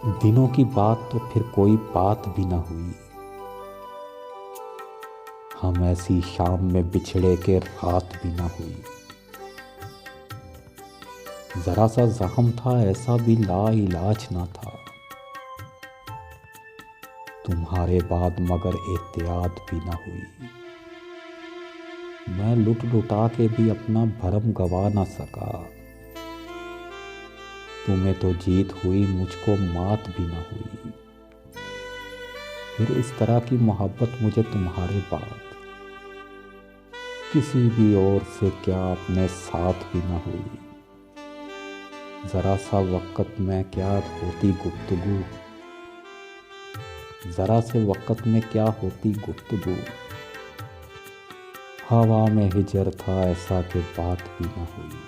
दिनों की बात तो फिर कोई बात भी ना हुई। हम ऐसी शाम में बिछड़े के रात भी ना हुई। जरा सा जख्म था ऐसा भी ला इलाज ना था। तुम्हारे बाद मगर एहतियात भी ना हुई। मैं लुट लुटा के भी अपना भरम गवा ना सका। तुम्हें तो जीत हुई, मुझको मात भी ना हुई। फिर इस तरह की मोहब्बत मुझे तुम्हारे बाद किसी भी और से क्या अपने साथ भी ना हुई। जरा सा वक़्त में क्या होती गुफ्तगू, जरा से वक़्त में क्या होती गुफ्तगू। हवा में हिजर था ऐसा कि बात भी ना हुई।